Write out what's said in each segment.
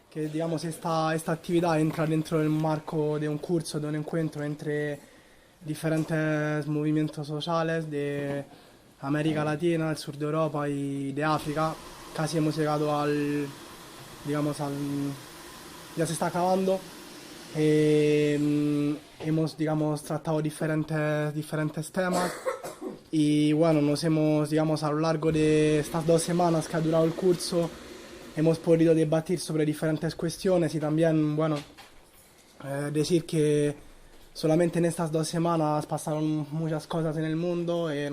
que digamos esta actividad entra dentro del marco de un curso, de un encuentro entre diferentes movimientos sociales de América Latina, el sur de Europa y de África. Casi hemos llegado digamos, ya se está acabando. Hemos, digamos, tratado diferentes temas y bueno, nos hemos, digamos, a lo largo de estas 2 semanas que ha durado el curso, hemos podido debatir sobre diferentes cuestiones y también, bueno, decir que solamente en estas 2 semanas pasaron muchas cosas en el mundo y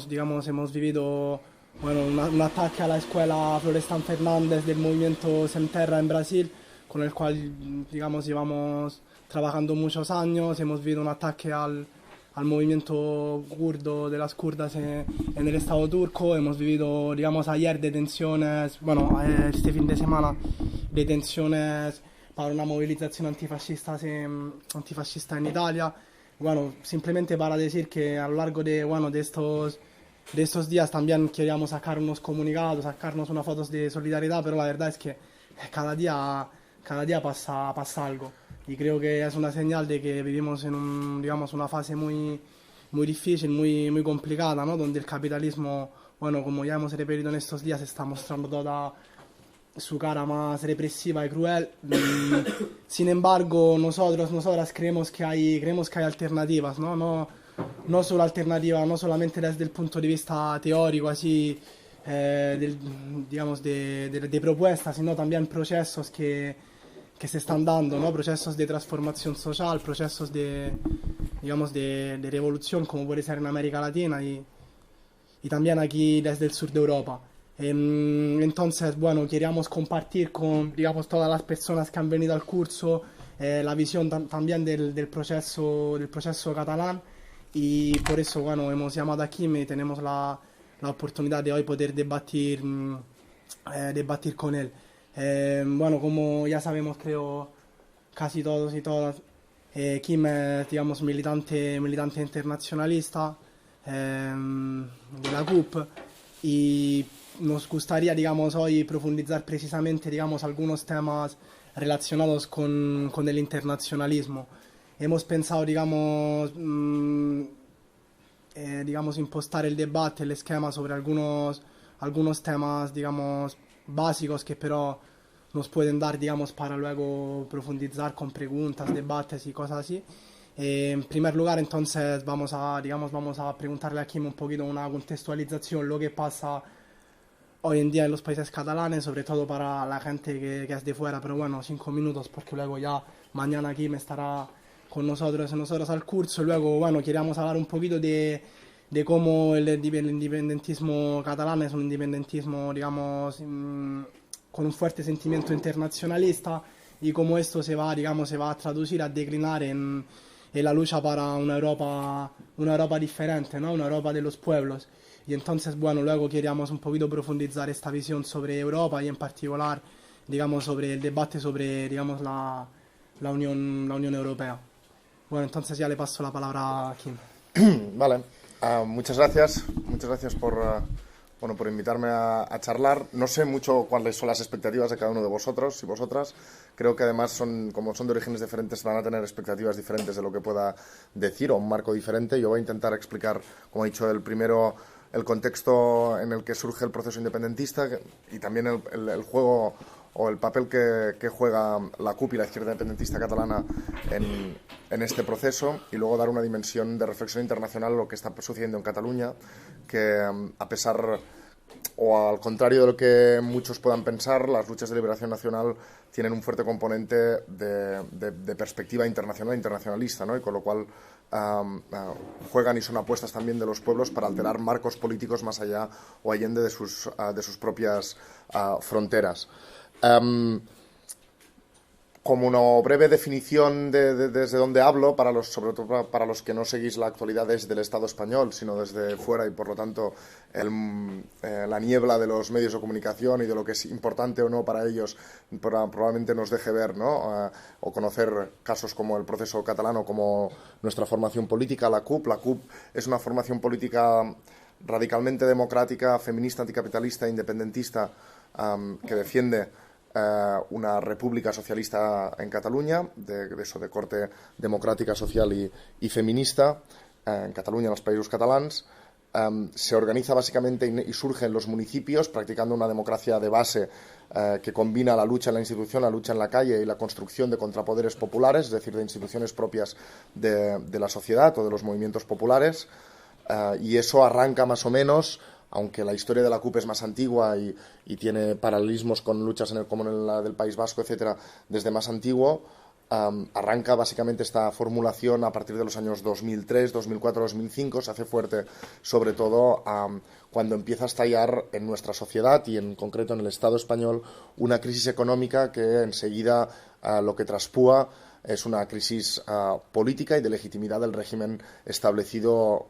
digamos, hemos vivido, bueno, un ataque a la escuela Florestan Fernández del movimiento Semterra en Brasil, con el cual, digamos, llevamos trabajando muchos años. Hemos vivido un ataque al movimiento kurdo de las kurdas en el Estado turco. Hemos vivido, digamos, ayer detenciones, bueno, este fin de semana, detenciones para una movilización antifascista en Italia. Bueno, simplemente para decir que a lo largo bueno, de estos días también queríamos sacar unos comunicados, sacarnos unas fotos de solidaridad, pero la verdad es que cada día pasa algo. Y creo que es una señal de que vivimos en digamos, una fase muy difícil, muy complicada, ¿no? Donde el capitalismo, bueno, como ya hemos repetido en estos días, está mostrando toda su cara más represiva y cruel. Sin embargo, nosotras creemos que hay alternativas, ¿no? No solo alternativas, no solamente desde el punto de vista teórico, así, digamos, de propuestas, sino también procesos que se están dando, ¿no? Procesos de transformación social, procesos digamos, de revolución, como puede ser en América Latina y también aquí desde el sur de Europa. Entonces, bueno, queríamos compartir con, digamos, todas las personas que han venido al curso la visión también del proceso catalán, y por eso, bueno, hemos llamado aquí y tenemos la oportunidad de hoy poder debatir con él. Bueno, como ya sabemos, creo, casi todos y todas, Kim es, digamos, militante internacionalista de la CUP, y nos gustaría, digamos, hoy profundizar precisamente, digamos, algunos temas relacionados con el internacionalismo. Hemos pensado, digamos, impostar el debate, el esquema sobre algunos temas, digamos, básicos que pero nos pueden dar, digamos, para luego profundizar con preguntas, debates y cosas así. En primer lugar, entonces, vamos a preguntarle a Kim un poquito una contextualización, lo que pasa hoy en día en los países catalanes, sobre todo para la gente que es de fuera, pero bueno, 5 minutos, porque luego ya mañana Kim estará con nosotros al curso. Luego, bueno, queríamos hablar un poquito de cómo el independentismo catalán es un independentismo, digamos, con un fuerte sentimiento internacionalista, y cómo esto se va a traducir, a declinar en la lucha para una Europa diferente, ¿no? Una Europa de los pueblos. Y entonces, bueno, luego queríamos un poquito profundizar esta visión sobre Europa y en particular, digamos, sobre el debate sobre, digamos, la Unión Europea. Bueno, entonces ya le paso la palabra a Kim. Vale, muchas gracias por invitarme a charlar. No sé mucho cuáles son las expectativas de cada uno de vosotros y vosotras. Creo que además como son de orígenes diferentes, van a tener expectativas diferentes de lo que pueda decir, o un marco diferente. Yo voy a intentar explicar, como he dicho, el contexto en el que surge el proceso independentista y también el juego o el papel que juega la CUP y la izquierda independentista catalana en este proceso, y luego dar una dimensión de reflexión internacional a lo que está sucediendo en Cataluña, que a pesar o al contrario de lo que muchos puedan pensar, las luchas de liberación nacional tienen un fuerte componente de perspectiva internacionalista, ¿no? Y con lo cual juegan y son apuestas también de los pueblos para alterar marcos políticos más allá o allende de sus propias fronteras. Como una breve definición desde donde hablo, sobre todo para los que no seguís la actualidad desde el Estado español, sino desde fuera, y por lo tanto la niebla de los medios de comunicación y de lo que es importante o no para ellos probablemente nos deje ver, ¿no? O conocer casos como el proceso catalán o como nuestra formación política, la CUP. La CUP es una formación política radicalmente democrática, feminista, anticapitalista e independentista, que defiende una república socialista en Cataluña, de corte democràtica, social y feminista, en Cataluña, en los Països Catalans. Se organiza básicamente y surge en los municipios, practicando una democracia de base que combina la lucha en la institución, la lucha en la calle y la construcción de contrapoderes populares, es decir, de instituciones propias de la sociedad o de los movimientos populares. Y eso arranca más o menos, aunque la historia de la CUP es más antigua y tiene paralelismos con luchas como en la del País Vasco, etcétera, desde más antiguo. Arranca básicamente esta formulación a partir de los años 2003, 2004, 2005, se hace fuerte sobre todo cuando empieza a estallar en nuestra sociedad y en concreto en el Estado español una crisis económica que enseguida lo que traspúa es una crisis política y de legitimidad del régimen establecido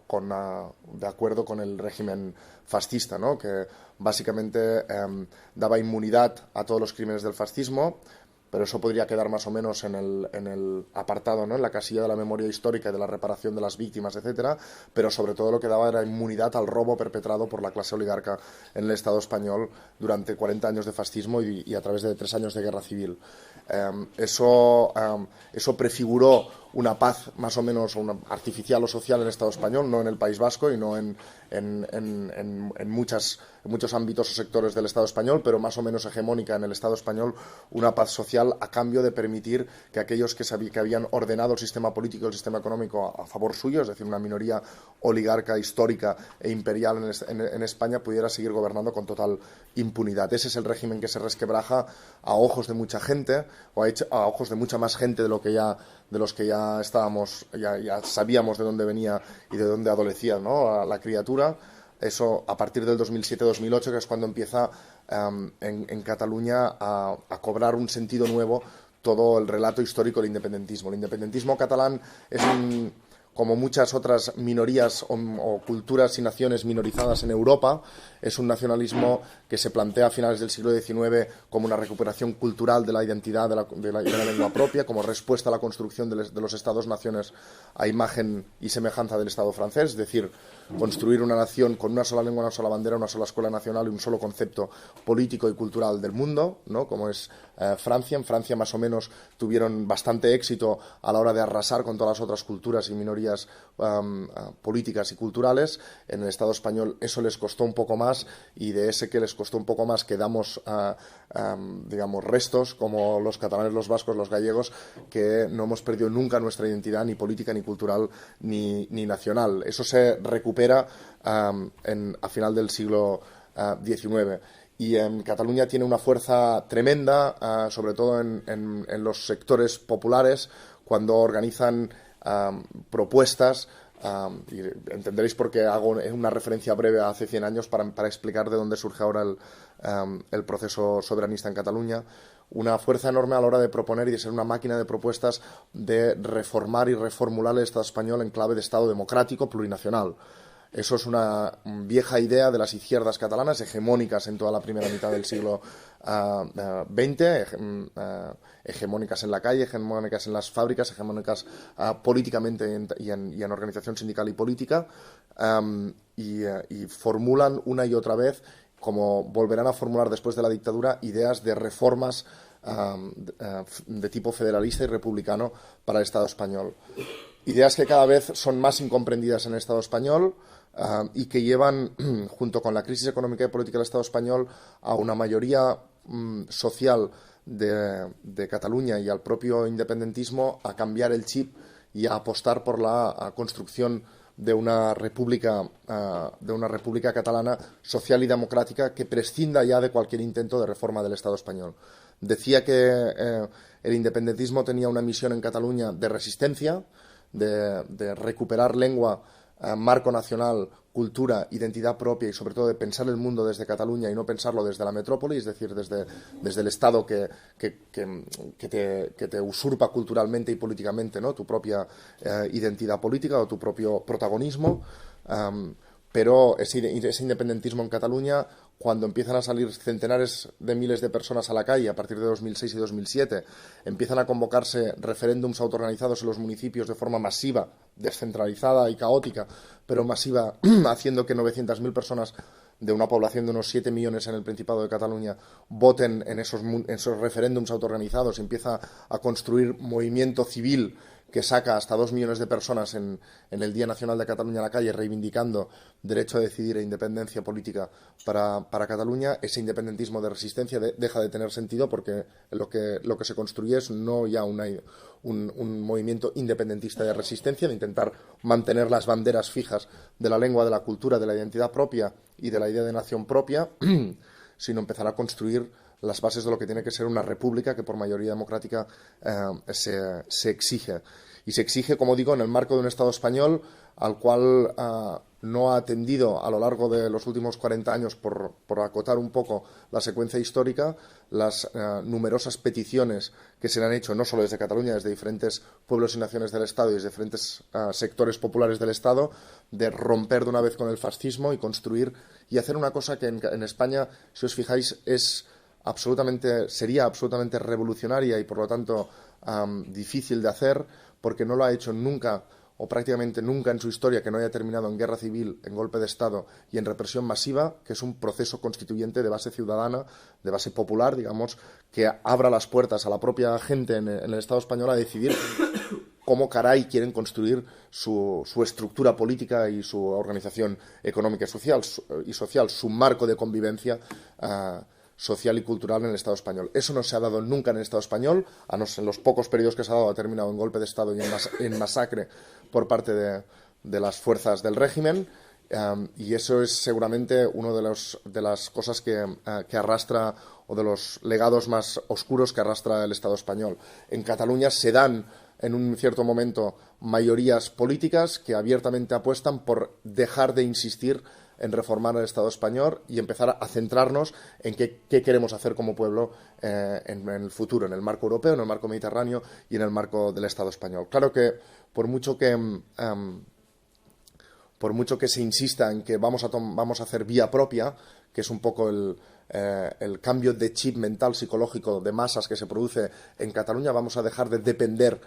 de acuerdo con el régimen fascista, ¿no? Que básicamente daba inmunidad a todos los crímenes del fascismo, pero eso podría quedar más o menos en el apartado, ¿no? En la casilla de la memoria histórica y de la reparación de las víctimas, etcétera, pero sobre todo lo que daba era inmunidad al robo perpetrado por la clase oligarca en el Estado español durante 40 años de fascismo y a través de 3 años de guerra civil. Eso prefiguró una paz más o menos artificial o social en el Estado español, no en el País Vasco y no en muchos ámbitos o sectores del Estado español, pero más o menos hegemónica en el Estado español, una paz social a cambio de permitir que aquellos que habían ordenado el sistema político y el sistema económico a favor suyo, es decir, una minoría oligarca, histórica e imperial en España, pudiera seguir gobernando con total impunidad. Ese es el régimen que se resquebraja a ojos de mucha gente, o a ojos de mucha más gente de los que ya sabíamos de dónde venía y de dónde adolecía, ¿no? La criatura. Eso a partir del 2007-2008, que es cuando empieza en Cataluña a cobrar un sentido nuevo todo el relato histórico del independentismo. El independentismo catalán es como muchas otras minorías o culturas y naciones minorizadas en Europa, es un nacionalismo que se plantea a finales del siglo XIX como una recuperación cultural de la identidad de la lengua propia, como respuesta a la construcción de los Estados-naciones a imagen y semejanza del Estado francés, es decir, construir una nación con una sola lengua, una sola bandera, una sola escuela nacional y un solo concepto político y cultural del mundo, ¿no? Como es Francia. En Francia más o menos tuvieron bastante éxito a la hora de arrasar con todas las otras culturas y minorías políticas y culturales. En el Estado español eso les costó un poco más, y de ese que les costó un poco más quedamos digamos restos como los catalanes, los vascos, los gallegos, que no hemos perdido nunca nuestra identidad ni política, ni cultural, ni nacional. Eso se recupera a final del siglo XIX. Y en Cataluña tiene una fuerza tremenda, sobre todo en los sectores populares, cuando organizan propuestas. Y entenderéis por qué hago una referencia breve a hace 100 años para explicar de dónde surge ahora el proceso soberanista en Cataluña. Una fuerza enorme a la hora de proponer y de ser una máquina de propuestas de reformar y reformular el Estado español en clave de Estado democrático plurinacional. Eso es una vieja idea de las izquierdas catalanas, hegemónicas en toda la primera mitad del siglo XX, hegemónicas en la calle, hegemónicas en las fábricas, hegemónicas políticamente y en organización sindical y política, y formulan una y otra vez, como volverán a formular después de la dictadura, ideas de reformas de tipo federalista y republicano para el Estado español. Ideas que cada vez son más incomprendidas en el Estado español, y que llevan, junto con la crisis económica y política del Estado español, a una mayoría social de Cataluña y al propio independentismo a cambiar el chip y a apostar por la construcción de una república catalana social y democrática que prescinda ya de cualquier intento de reforma del Estado español. Decía que el independentismo tenía una misión en Cataluña de resistencia, de recuperar lengua, marco nacional, cultura, identidad propia y sobre todo de pensar el mundo desde Cataluña y no pensarlo desde la metrópoli, es decir, desde el Estado que te usurpa culturalmente y políticamente, ¿no? Tu propia identidad política o tu propio protagonismo. Pero ese independentismo en Cataluña, cuando empiezan a salir centenares de miles de personas a la calle a partir de 2006 y 2007, empiezan a convocarse referéndums autoorganizados en los municipios de forma masiva, descentralizada y caótica, pero masiva, haciendo que 900.000 personas de una población de unos 7 millones en el Principado de Cataluña voten en esos referéndums autoorganizados, empieza a construir movimiento civil que saca hasta 2 millones de personas en el Día Nacional de Cataluña a la calle reivindicando derecho a decidir e independencia política para Cataluña, ese independentismo de resistencia deja de tener sentido, porque lo que se construye es no ya un movimiento independentista de resistencia, de intentar mantener las banderas fijas de la lengua, de la cultura, de la identidad propia y de la idea de nación propia, sino empezar a construir las bases de lo que tiene que ser una república que por mayoría democrática se exige. Y se exige, como digo, en el marco de un Estado español al cual no ha atendido a lo largo de los últimos 40 años, por acotar un poco la secuencia histórica, las numerosas peticiones que se le han hecho, no solo desde Cataluña, desde diferentes pueblos y naciones del Estado y desde diferentes sectores populares del Estado, de romper de una vez con el fascismo y construir y hacer una cosa que en España, si os fijáis, sería absolutamente revolucionaria y por lo tanto difícil de hacer, porque no lo ha hecho nunca o prácticamente nunca en su historia que no haya terminado en guerra civil, en golpe de Estado y en represión masiva, que es un proceso constituyente de base ciudadana, de base popular, digamos, que abra las puertas a la propia gente en el Estado español a decidir cómo caray quieren construir su estructura política y su organización económica y social, su marco de convivencia social y cultural en el Estado español. Eso no se ha dado nunca en el Estado español, en los pocos periodos que se ha dado ha terminado en golpe de Estado y en masacre por parte de las fuerzas del régimen, y eso es seguramente una de las cosas que arrastra, o de los legados más oscuros que arrastra el Estado español. En Cataluña se dan en un cierto momento mayorías políticas que abiertamente apuestan por dejar de insistir en reformar el Estado español y empezar a centrarnos en qué queremos hacer como pueblo en el futuro, en el marco europeo, en el marco mediterráneo y en el marco del Estado español. Claro que por mucho que se insista en que vamos a hacer vía propia, que es un poco el cambio de chip mental psicológico de masas que se produce en Cataluña, vamos a dejar de depender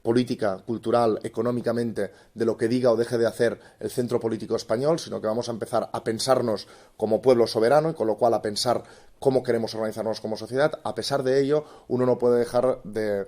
política, cultural, económicamente, de lo que diga o deje de hacer el centro político español, sino que vamos a empezar a pensarnos como pueblo soberano y con lo cual a pensar cómo queremos organizarnos como sociedad. A pesar de ello, uno no puede dejar de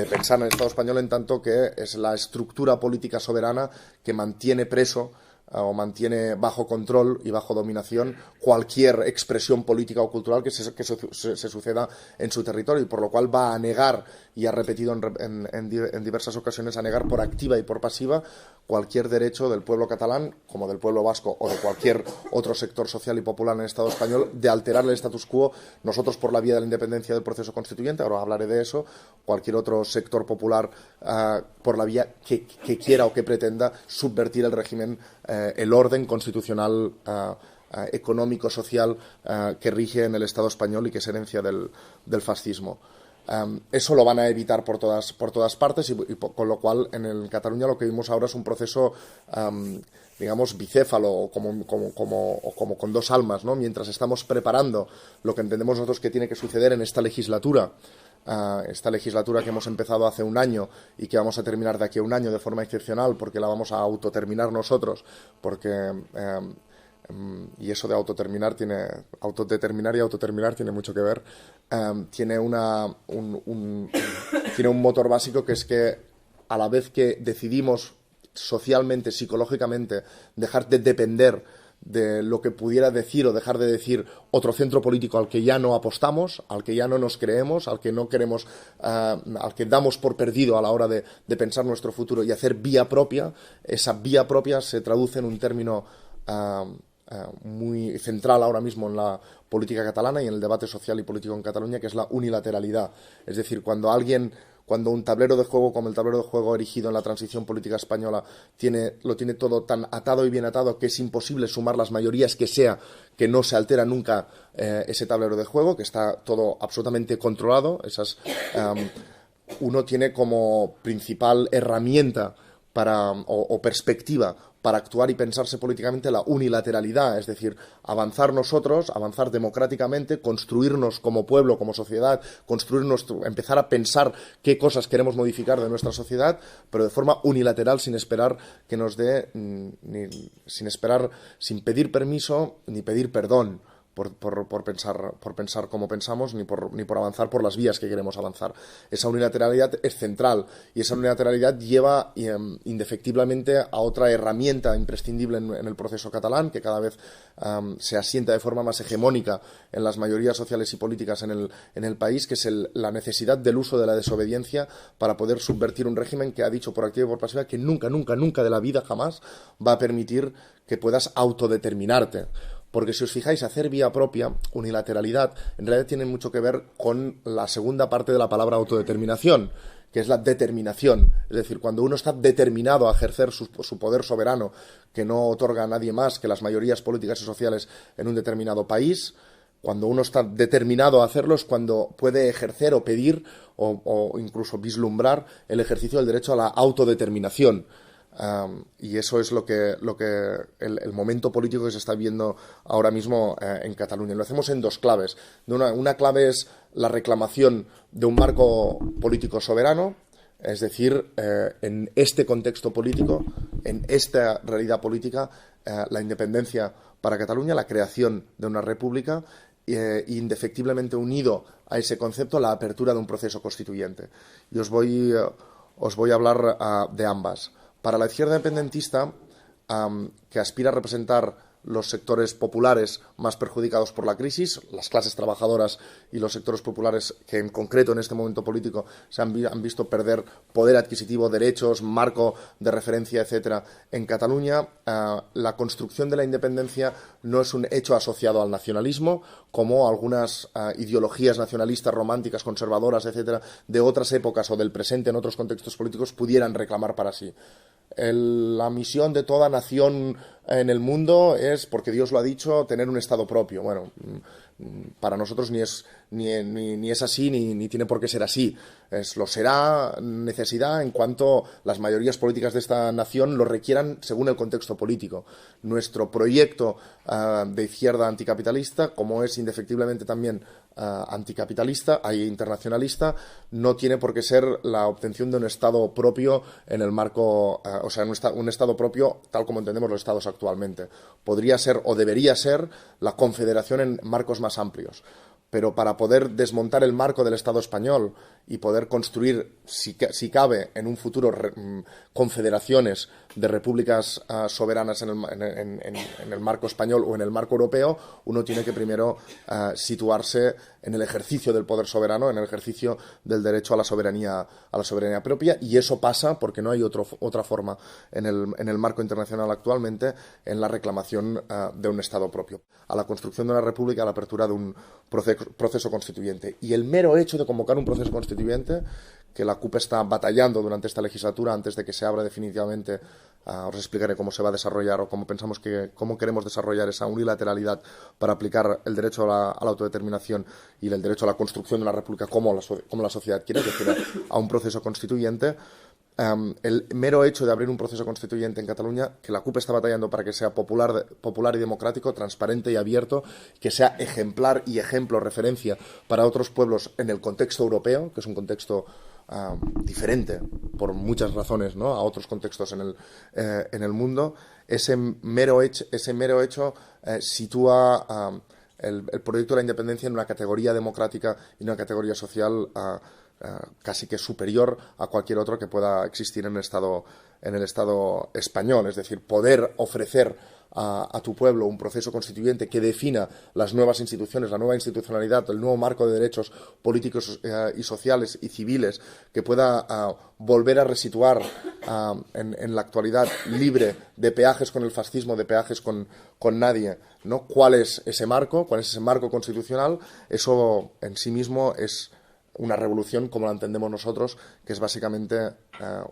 pensar en el Estado español en tanto que es la estructura política soberana que mantiene preso o mantiene bajo control y bajo dominación cualquier expresión política o cultural que se suceda en su territorio, y por lo cual va a negar, y ha repetido en diversas ocasiones, a negar por activa y por pasiva cualquier derecho del pueblo catalán, como del pueblo vasco o de cualquier otro sector social y popular en el Estado español, de alterar el status quo, nosotros por la vía de la independencia del proceso constituyente, ahora hablaré de eso, cualquier otro sector popular por la vía que quiera o que pretenda subvertir el régimen, el orden constitucional económico, social que rige en el Estado español y que es herencia del fascismo. Eso lo van a evitar por todas partes y con lo cual en Cataluña lo que vimos ahora es un proceso digamos bicéfalo o como con dos almas, ¿no? Mientras estamos preparando lo que entendemos nosotros que tiene que suceder en esta legislatura que hemos empezado hace un año y que vamos a terminar de aquí a un año de forma excepcional, porque la vamos a autoterminar nosotros, porque y eso de autodeterminar y autoterminar tiene mucho que ver. Tiene tiene un motor básico, que es que a la vez que decidimos socialmente, psicológicamente, dejar de depender de lo que pudiera decir o dejar de decir otro centro político al que ya no apostamos, al que ya no nos creemos, al que no queremos, al que damos por perdido a la hora de pensar nuestro futuro, y hacer vía propia, esa vía propia se traduce en un término muy central ahora mismo en la política catalana y en el debate social y político en Cataluña, que es la unilateralidad. Es decir, cuando un tablero de juego como el tablero de juego erigido en la transición política española lo tiene todo tan atado y bien atado que es imposible sumar las mayorías que no se altera nunca ese tablero de juego, que está todo absolutamente controlado. Uno tiene como principal herramienta o perspectiva para actuar y pensarse políticamente la unilateralidad, es decir, avanzar nosotros, avanzar democráticamente, construirnos como pueblo, como sociedad, empezar a pensar qué cosas queremos modificar de nuestra sociedad, pero de forma unilateral, sin esperar que nos dé, sin pedir permiso ni pedir perdón por pensar como pensamos, ni por avanzar por las vías que queremos avanzar. Esa unilateralidad es central y esa unilateralidad lleva indefectiblemente a otra herramienta imprescindible en el proceso catalán, que cada vez se asienta de forma más hegemónica en las mayorías sociales y políticas en el país, que es la necesidad del uso de la desobediencia para poder subvertir un régimen que ha dicho por activa y por pasiva que nunca, nunca, nunca de la vida jamás va a permitir que puedas autodeterminarte. Porque si os fijáis, hacer vía propia, unilateralidad, en realidad tiene mucho que ver con la segunda parte de la palabra autodeterminación, que es la determinación. Es decir, cuando uno está determinado a ejercer su poder soberano, que no otorga a nadie más que las mayorías políticas y sociales en un determinado país, cuando uno está determinado a hacerlo es cuando puede ejercer o pedir o incluso vislumbrar el ejercicio del derecho a la autodeterminación. Y eso es el momento político que se está viendo ahora mismo en Cataluña. Lo hacemos en dos claves. Una clave es la reclamación de un marco político soberano, es decir, en este contexto político, en esta realidad política, la independencia para Cataluña, la creación de una república, indefectiblemente unido a ese concepto la apertura de un proceso constituyente. Y os voy a hablar de ambas. Para la izquierda independentista, que aspira a representar los sectores populares más perjudicados por la crisis, las clases trabajadoras y los sectores populares que en concreto en este momento político se han visto perder poder adquisitivo, derechos, marco de referencia, etcétera, en Cataluña, la construcción de la independencia no es un hecho asociado al nacionalismo, como algunas ideologías nacionalistas, románticas, conservadoras, etcétera, de otras épocas o del presente en otros contextos políticos pudieran reclamar para sí. La misión de toda nación en el mundo es, porque Dios lo ha dicho, tener un Estado propio. Bueno, para nosotros ni es así ni tiene por qué ser así. Lo será necesidad en cuanto las mayorías políticas de esta nación lo requieran según el contexto político. Nuestro proyecto de izquierda anticapitalista, como es indefectiblemente también anticapitalista e internacionalista, no tiene por qué ser la obtención de un Estado propio en el marco, un Estado propio tal como entendemos los Estados actualmente. Podría ser o debería ser la confederación en marcos más amplios. Pero para poder desmontar el marco del Estado español y poder construir, si cabe, en un futuro confederaciones de repúblicas soberanas en el marco español o en el marco europeo, uno tiene que primero situarse en el ejercicio del poder soberano, en el ejercicio del derecho a la soberanía propia, y eso pasa, porque no hay otra forma en el marco internacional actualmente, en la reclamación de un Estado propio, a la construcción de una república, a la apertura de un proceso constituyente. Y el mero hecho de convocar un proceso constituyente, que la CUP está batallando durante esta legislatura antes de que se abra definitivamente, os explicaré cómo se va a desarrollar o cómo queremos desarrollar esa unilateralidad para aplicar el derecho a la autodeterminación y el derecho a la construcción de una república como la sociedad quiere, es decir, a un proceso constituyente. El mero hecho de abrir un proceso constituyente en Cataluña, que la CUP está batallando para que sea popular y democrático, transparente y abierto, que sea ejemplar y ejemplo, referencia para otros pueblos en el contexto europeo, que es un contexto diferente por muchas razones, ¿no?, a otros contextos en el mundo. Ese mero hecho sitúa el proyecto de la independencia en una categoría democrática y una categoría social casi que superior a cualquier otro que pueda existir en el Estado español. Es decir, poder ofrecer a tu pueblo un proceso constituyente que defina las nuevas instituciones, la nueva institucionalidad, el nuevo marco de derechos políticos y sociales y civiles, que pueda volver a resituar en la actualidad libre de peajes con el fascismo, de peajes con nadie, ¿no? ¿Cuál es ese marco? ¿Cuál es ese marco constitucional? Eso en sí mismo es una revolución como la entendemos nosotros, que es básicamente,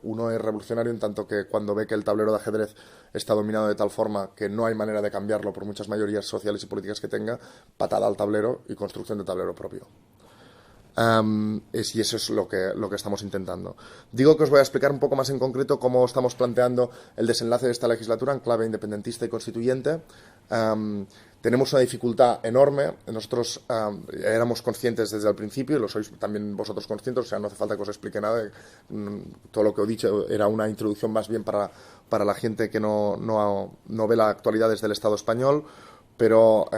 uno es revolucionario en tanto que cuando ve que el tablero de ajedrez está dominado de tal forma que no hay manera de cambiarlo por muchas mayorías sociales y políticas que tenga, patada al tablero y construcción de tablero propio. Y eso es lo que estamos intentando. Digo que os voy a explicar un poco más en concreto cómo estamos planteando el desenlace de esta legislatura en clave independentista y constituyente. Tenemos una dificultad enorme. Nosotros éramos conscientes desde el principio, y lo sois también vosotros conscientes, o sea, no hace falta que os explique nada. Todo lo que he dicho era una introducción más bien para la gente que no ve la actualidad desde el Estado español, pero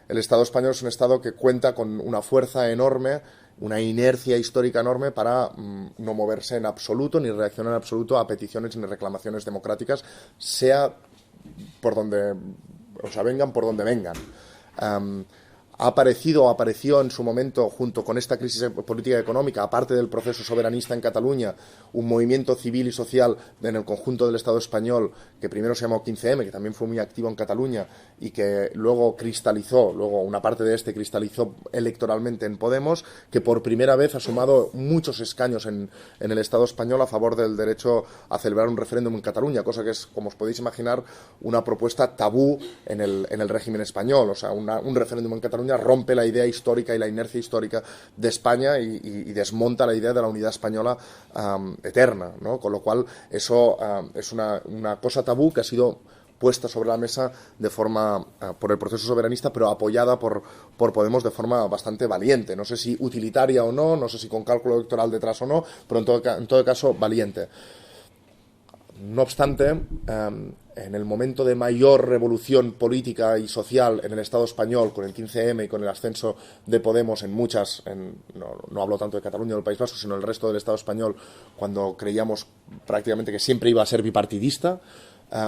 el Estado español es un Estado que cuenta con una fuerza enorme, una inercia histórica enorme para no moverse en absoluto ni reaccionar en absoluto a peticiones ni reclamaciones democráticas, sea por donde, o sea, vengan por donde vengan. Apareció en su momento, junto con esta crisis política y económica, aparte del proceso soberanista en Cataluña, un movimiento civil y social en el conjunto del Estado español, que primero se llamó 15M, que también fue muy activo en Cataluña, y que luego una parte de cristalizó electoralmente en Podemos, que por primera vez ha sumado muchos escaños en el Estado español a favor del derecho a celebrar un referéndum en Cataluña, cosa que es, como os podéis imaginar, una propuesta tabú en el régimen español. O sea, un referéndum en Cataluña rompe la idea histórica y la inercia histórica de España y desmonta la idea de la unidad española eterna, ¿no? Con lo cual eso es una cosa tabú que ha sido puesta sobre la mesa de forma por el proceso soberanista, pero apoyada por Podemos de forma bastante valiente. No sé si utilitaria o no sé si con cálculo electoral detrás o no, pero en todo caso valiente. No obstante, en el momento de mayor revolución política y social en el Estado español, con el 15M y con el ascenso de Podemos no hablo tanto de Cataluña o del País Vasco, sino el resto del Estado español, cuando creíamos prácticamente que siempre iba a ser bipartidista,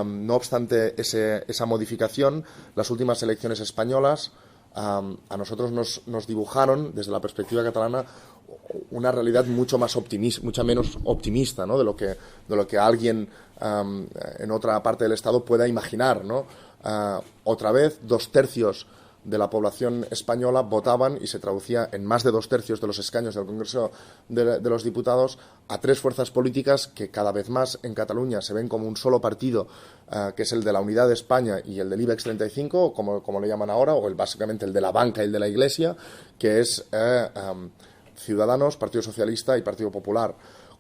no obstante esa modificación, las últimas elecciones españolas a nosotros nos dibujaron, desde la perspectiva catalana, una realidad mucho menos optimista, ¿no? de lo que alguien en otra parte del Estado pueda imaginar, ¿no? Otra vez, 2/3 de la población española votaban, y se traducía en más de 2/3 de los escaños del Congreso de los Diputados, a 3 fuerzas políticas que cada vez más en Cataluña se ven como un solo partido, que es el de la Unidad de España y el del IBEX 35, como le llaman ahora, o básicamente el de la banca y el de la Iglesia, que es Ciudadanos, Partido Socialista y Partido Popular.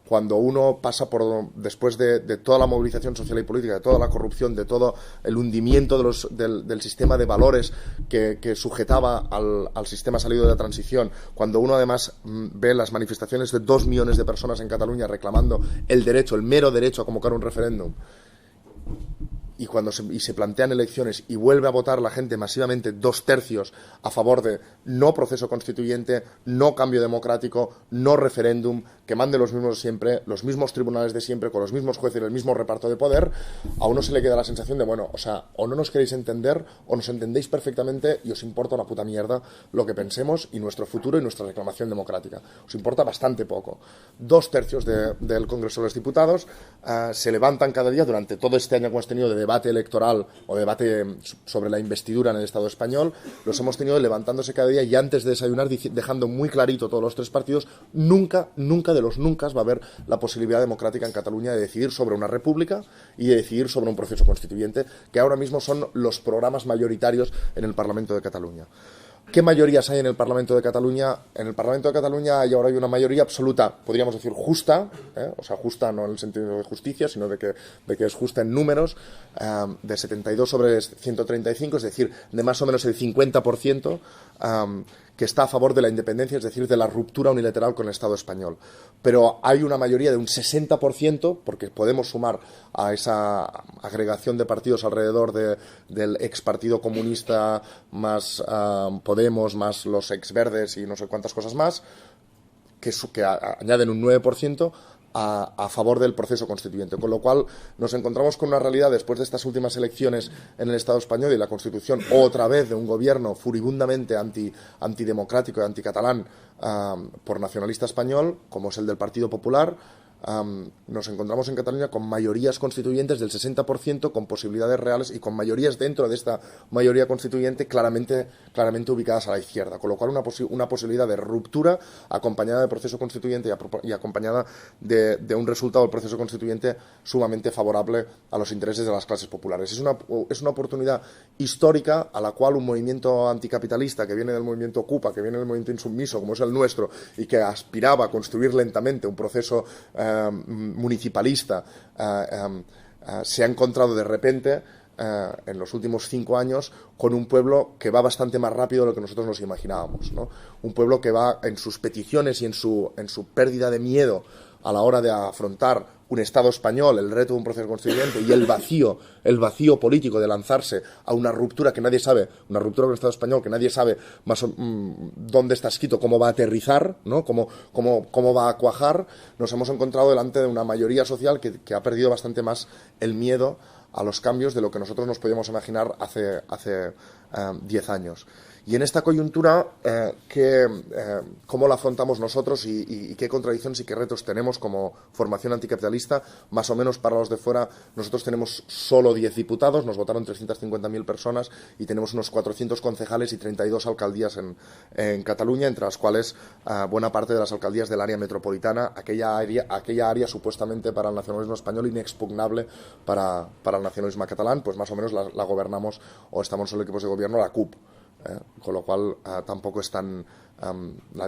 Cuando uno pasa después de toda la movilización social y política, de toda la corrupción, de todo el hundimiento del sistema de valores que sujetaba al sistema salido de la transición, cuando uno además ve las manifestaciones de 2 millones de personas en Cataluña reclamando el mero derecho a convocar un referéndum, y cuando se plantean elecciones y vuelve a votar la gente masivamente 2/3 a favor de no proceso constituyente, no cambio democrático, no referéndum, que mande los mismos de siempre, los mismos tribunales de siempre, con los mismos jueces y el mismo reparto de poder, a uno se le queda la sensación de, bueno, o sea, o no nos queréis entender, o nos entendéis perfectamente y os importa una puta mierda lo que pensemos y nuestro futuro y nuestra reclamación democrática. Os importa bastante poco. 2/3 del Congreso de los Diputados se levantan cada día durante todo este año que hemos tenido de debate electoral o debate sobre la investidura en el Estado español, los hemos tenido levantándose cada día, y antes de desayunar dejando muy clarito todos los 3 partidos, nunca de los nunca va a haber la posibilidad democrática en Cataluña de decidir sobre una república y de decidir sobre un proceso constituyente, que ahora mismo son los programas mayoritarios en el Parlamento de Cataluña. ¿Qué mayorías hay en el Parlamento de Cataluña? En el Parlamento de Cataluña hay una mayoría absoluta, podríamos decir justa, o sea, justa no en el sentido de justicia, sino de que es justa en números, de 72 sobre 135, es decir, de más o menos el 50%, que está a favor de la independencia, es decir, de la ruptura unilateral con el Estado español. Pero hay una mayoría de un 60%, porque podemos sumar a esa agregación de partidos alrededor del ex Partido Comunista, más Podemos, más los ex Verdes y no sé cuántas cosas más, que añaden un 9%, a favor del proceso constituyente, con lo cual nos encontramos con una realidad después de estas últimas elecciones en el Estado español y la constitución otra vez de un gobierno furibundamente antidemocrático y anticatalán por nacionalista español, como es el del Partido Popular, nos encontramos en Cataluña con mayorías constituyentes del 60%, con posibilidades reales y con mayorías dentro de esta mayoría constituyente claramente ubicadas a la izquierda, con lo cual una posibilidad de ruptura acompañada del proceso constituyente y acompañada de un resultado del proceso constituyente sumamente favorable a los intereses de las clases populares. Es una oportunidad histórica a la cual un movimiento anticapitalista que viene del movimiento Ocupa, que viene del movimiento insubmiso, como es el nuestro, y que aspiraba a construir lentamente un proceso municipalista, se ha encontrado de repente en los últimos 5 años con un pueblo que va bastante más rápido de lo que nosotros nos imaginábamos, ¿no? Un pueblo que va en sus peticiones y en su pérdida de miedo a la hora de afrontar un Estado español, el reto de un proceso constituyente y el vacío político de lanzarse a una ruptura que nadie sabe, una ruptura con el Estado español que nadie sabe dónde está escrito, cómo va a aterrizar, ¿no? Cómo va a cuajar. Nos hemos encontrado delante de una mayoría social que ha perdido bastante más el miedo a los cambios de lo que nosotros nos podíamos imaginar hace 10 años. Y en esta coyuntura, ¿cómo la afrontamos nosotros y qué contradicciones y qué retos tenemos como formación anticapitalista? Más o menos para los de fuera, nosotros tenemos solo 10 diputados, nos votaron 350.000 personas y tenemos unos 400 concejales y 32 alcaldías en Cataluña, entre las cuales buena parte de las alcaldías del área metropolitana, aquella área supuestamente para el nacionalismo español inexpugnable para el nacionalismo catalán, pues más o menos la gobernamos o estamos en los equipos de gobierno la CUP. Con lo cual tampoco es tan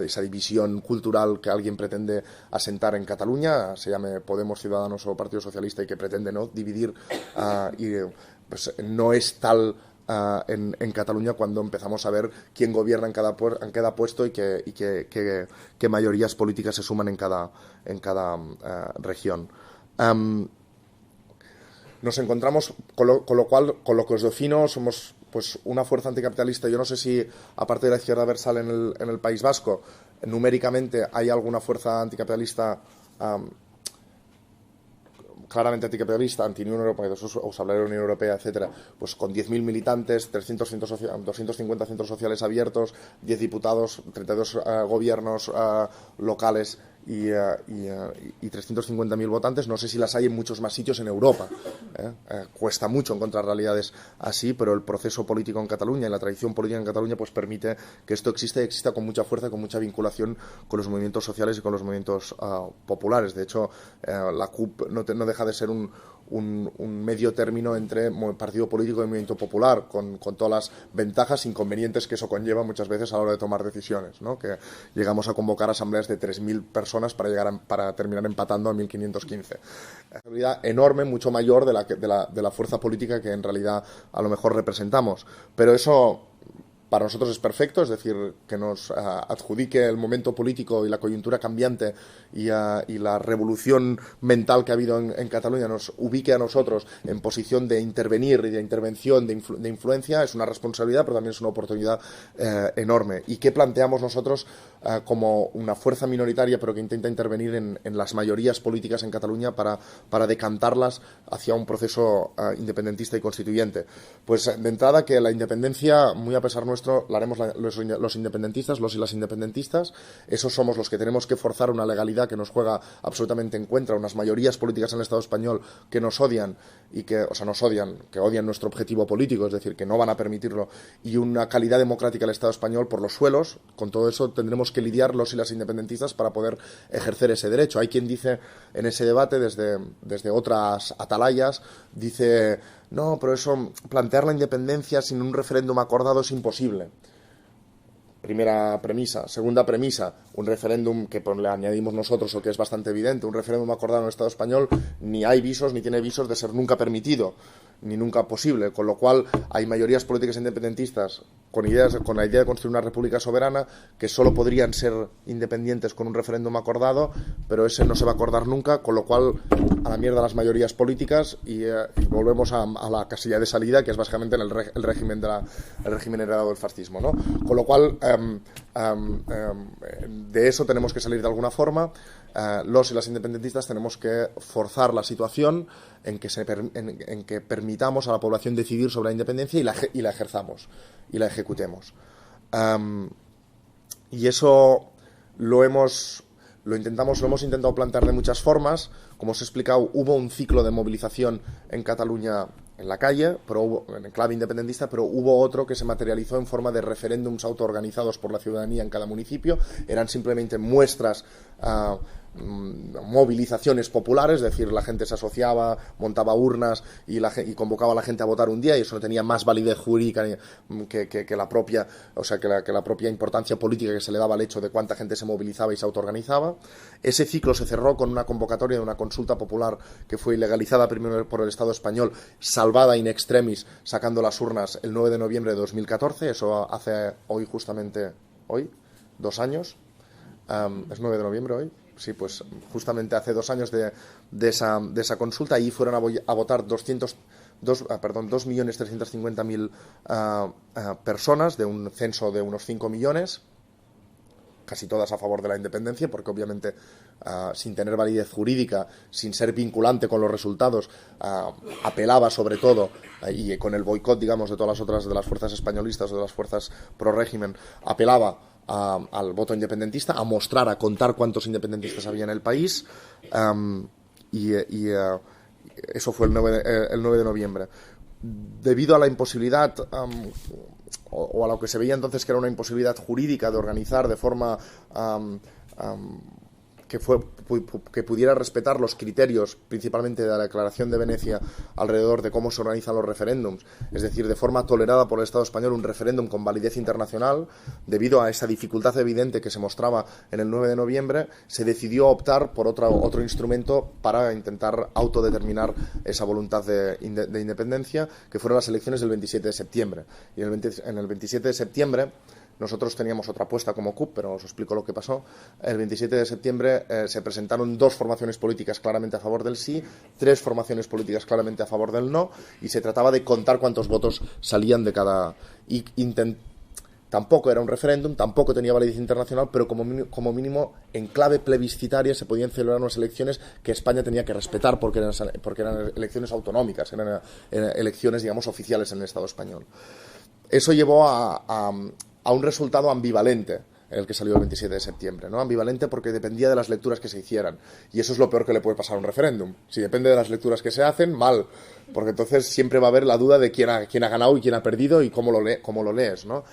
esa división cultural que alguien pretende asentar en Cataluña, se llame Podemos, Ciudadanos o Partido Socialista, y que pretende no dividir, pues no es tal en Cataluña cuando empezamos a ver quién gobierna en cada puesto y qué mayorías políticas se suman en cada región. Nos encontramos, con lo que os defino, somos pues una fuerza anticapitalista. Yo no sé si, aparte de la izquierda versal en el País Vasco, numéricamente hay alguna fuerza anticapitalista claramente anticapitalista, anti-Unión Europea, os hablaré de la Unión Europea, etcétera, pues con 10.000 militantes, 250 centros sociales abiertos, 10 diputados, 32 gobiernos locales y 350.000 votantes. No sé si las hay en muchos más sitios en Europa. Cuesta mucho encontrar realidades así, pero el proceso político en Cataluña y la tradición política en Cataluña pues permite que esto exista con mucha fuerza, con mucha vinculación con los movimientos sociales y con los movimientos populares. De hecho, la CUP no deja de ser un medio término entre partido político y movimiento popular, con todas las ventajas e inconvenientes que eso conlleva muchas veces a la hora de tomar decisiones, ¿no? Que llegamos a convocar asambleas de 3.000 personas para terminar empatando a 1.515. Una realidad enorme, mucho mayor de la fuerza política que en realidad a lo mejor representamos. Pero eso para nosotros es perfecto, es decir, que nos adjudique el momento político y la coyuntura cambiante y la revolución mental que ha habido en Cataluña nos ubique a nosotros en posición de intervenir y de intervención, de influencia, es una responsabilidad, pero también es una oportunidad enorme. ¿Y qué planteamos nosotros como una fuerza minoritaria, pero que intenta intervenir en las mayorías políticas en Cataluña para decantarlas hacia un proceso independentista y constituyente? Pues de entrada que la independencia, muy a pesar nuestro, la haremos los independentistas, los y las independentistas. Esos somos los que tenemos que forzar una legalidad que nos juega absolutamente en contra, unas mayorías políticas en el Estado español que nos odian y que odian nuestro objetivo político, es decir, que no van a permitirlo, y una calidad democrática del Estado español por los suelos. Con todo eso tendremos que lidiar los y las independentistas para poder ejercer ese derecho. Hay quien dice en ese debate, desde otras atalayas, dice: no, pero eso, plantear la independencia sin un referéndum acordado es imposible. Primera premisa. Segunda premisa, un referéndum que le añadimos nosotros, o que es bastante evidente, un referéndum acordado en el Estado español ni hay visos ni tiene visos de ser nunca permitido, ni nunca posible, con lo cual hay mayorías políticas independentistas con la idea de construir una república soberana que solo podrían ser independientes con un referéndum acordado, pero ese no se va a acordar nunca, con lo cual a la mierda las mayorías políticas y volvemos a la casilla de salida, que es básicamente el régimen heredado del fascismo, ¿no? Con lo cual de eso tenemos que salir de alguna forma. Los y las independentistas tenemos que forzar la situación en que permitamos a la población decidir sobre la independencia y la ejerzamos y la ejecutemos. Y eso lo hemos Lo hemos intentado plantear de muchas formas. Como os he explicado, hubo un ciclo de movilización en Cataluña en la calle, en clave independentista, pero hubo otro que se materializó en forma de referéndums autoorganizados por la ciudadanía en cada municipio. Eran simplemente muestras, movilizaciones populares, es decir, la gente se asociaba, montaba urnas y convocaba a la gente a votar un día, y eso no tenía más validez jurídica que la propia, o sea, que la propia importancia política que se le daba al hecho de cuánta gente se movilizaba y se autoorganizaba. Ese ciclo se cerró con una convocatoria de una consulta popular que fue ilegalizada primero por el Estado español, salvada in extremis, sacando las urnas el 9 de noviembre de 2014, eso hace justamente hoy, 2 años. ¿Es 9 de noviembre hoy? Sí, pues justamente hace 2 años de esa consulta. Allí fueron a votar 2.350.000 personas de un censo de unos 5 millones, casi todas a favor de la independencia, porque obviamente sin tener validez jurídica, sin ser vinculante con los resultados, apelaba sobre todo, y con el boicot, digamos, de todas las otras, de las fuerzas españolistas o de las fuerzas pro régimen, apelaba al voto independentista, a mostrar, a contar cuántos independentistas había en el país, eso fue el 9 de noviembre. Debido a la imposibilidad, o a lo que se veía entonces que era una imposibilidad jurídica de organizar de forma que pudiera respetar los criterios, principalmente de la Declaración de Venecia, alrededor de cómo se organizan los referéndums, es decir, de forma tolerada por el Estado español un referéndum con validez internacional. Debido a esa dificultad evidente que se mostraba en el 9 de noviembre, se decidió optar por otro instrumento para intentar autodeterminar esa voluntad de independencia, que fueron las elecciones del 27 de septiembre. Y en el 27 de septiembre nosotros teníamos otra apuesta como CUP, pero os explico lo que pasó. El 27 de septiembre se presentaron 2 formaciones políticas claramente a favor del sí, 3 formaciones políticas claramente a favor del no, y se trataba de contar cuántos votos salían de cada... Tampoco era un referéndum, tampoco tenía validez internacional, pero como mínimo en clave plebiscitaria se podían celebrar unas elecciones que España tenía que respetar porque eran elecciones autonómicas, eran elecciones, digamos, oficiales en el Estado español. Eso llevó a un resultado ambivalente, el que salió el 27 de septiembre, ¿no? Ambivalente porque dependía de las lecturas que se hicieran. Y eso es lo peor que le puede pasar a un referéndum. Si depende de las lecturas que se hacen, mal. Porque entonces siempre va a haber la duda de quién ha ganado y quién ha perdido y cómo lo lees, ¿no?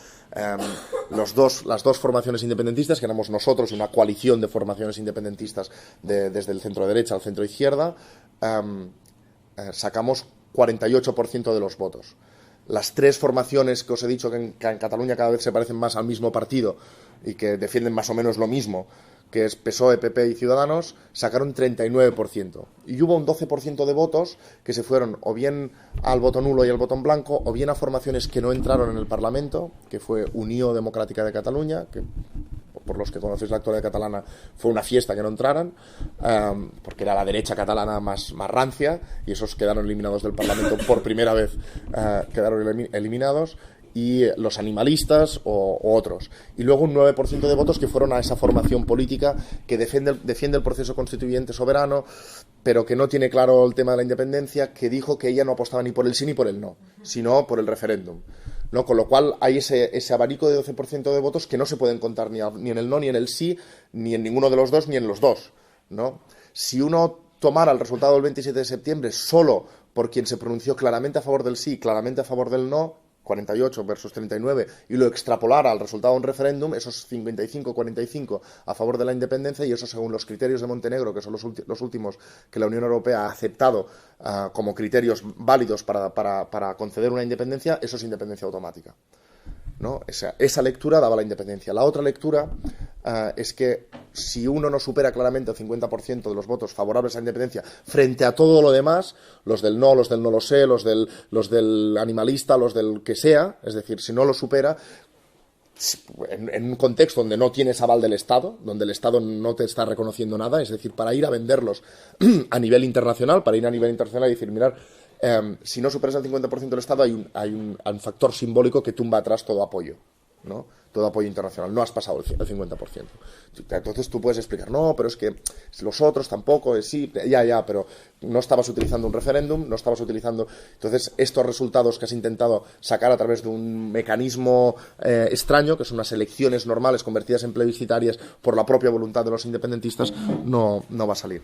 Las dos formaciones independentistas, que éramos nosotros, una coalición de formaciones independentistas desde el centro derecha al centro izquierda, sacamos 48% de los votos. Las 3 formaciones que os he dicho que en Cataluña cada vez se parecen más al mismo partido y que defienden más o menos lo mismo, que es PSOE, PP y Ciudadanos, sacaron 39%. Y hubo un 12% de votos que se fueron o bien al voto nulo y al voto en blanco, o bien a formaciones que no entraron en el Parlamento, que fue Unió Democrática de Cataluña, que por los que conocéis la actualidad catalana fue una fiesta que no entraran, porque era la derecha catalana más rancia, y esos quedaron eliminados del Parlamento por primera vez, quedaron eliminados, y los animalistas o otros. Y luego un 9% de votos que fueron a esa formación política que defiende el proceso constituyente soberano, pero que no tiene claro el tema de la independencia, que dijo que ella no apostaba ni por el sí ni por el no, sino por el referéndum, ¿no? Con lo cual hay ese abanico de 12% de votos que no se pueden contar ni en el no, ni en el sí, ni en ninguno de los dos, ni en los dos, ¿no? Si uno tomara el resultado del 27 de septiembre solo por quien se pronunció claramente a favor del sí, claramente a favor del no, 48 versus 39, y lo extrapolara al resultado de un referéndum, esos 55-45 a favor de la independencia, y eso según los criterios de Montenegro, que son los últimos que la Unión Europea ha aceptado como criterios válidos para conceder una independencia, eso es independencia automática, ¿no? Esa lectura daba la independencia. La otra lectura es que si uno no supera claramente el 50% de los votos favorables a la independencia frente a todo lo demás, los del no lo sé, los del animalista, los del que sea, es decir, si no lo supera, en un contexto donde no tienes aval del Estado, donde el Estado no te está reconociendo nada, es decir, para ir a venderlos a nivel internacional, y decir, mirar, si no superas el 50% del Estado hay un factor simbólico que tumba atrás todo apoyo, ¿no? Todo apoyo internacional, no has pasado el 50%. Entonces tú puedes explicar, no, pero es que los otros tampoco, sí, ya, pero no estabas utilizando un referéndum, no estabas utilizando... Entonces, estos resultados que has intentado sacar a través de un mecanismo extraño, que son unas elecciones normales convertidas en plebiscitarias por la propia voluntad de los independentistas, no va a salir.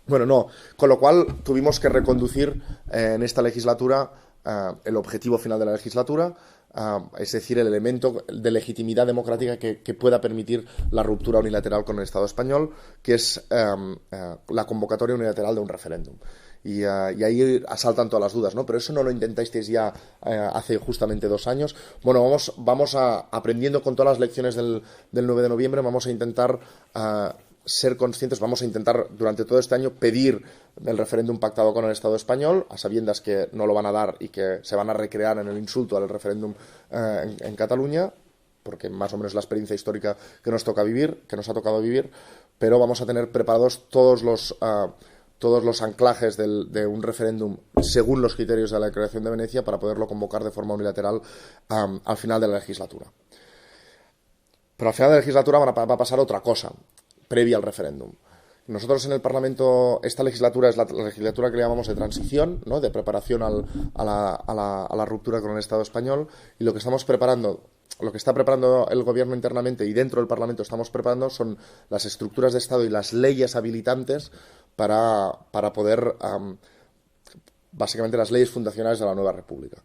Bueno, no, con lo cual tuvimos que reconducir en esta legislatura el objetivo final de la legislatura, es decir, el elemento de legitimidad democrática que pueda permitir la ruptura unilateral con el Estado español, que es la convocatoria unilateral de un referéndum. Y ahí asaltan todas las dudas, ¿no? Pero eso no lo intentasteis ya hace justamente 2 años. Bueno, vamos aprendiendo con todas las lecciones del 9 de noviembre, vamos a intentar ser conscientes, vamos a intentar durante todo este año pedir el referéndum pactado con el Estado español, a sabiendas que no lo van a dar y que se van a recrear en el insulto al referéndum en Cataluña, porque más o menos es la experiencia histórica que nos toca vivir, que nos ha tocado vivir, pero vamos a tener preparados todos los anclajes de un referéndum según los criterios de la Declaración de Venecia para poderlo convocar de forma unilateral al final de la legislatura. Pero al final de la legislatura va a pasar otra cosa previa al referéndum. Nosotros en el Parlamento, esta legislatura es la legislatura que le llamamos de transición, ¿no? De preparación a la ruptura con el Estado español, y lo que estamos preparando, lo que está preparando el Gobierno internamente y dentro del Parlamento estamos preparando son las estructuras de Estado y las leyes habilitantes para poder, básicamente las leyes fundacionales de la nueva República.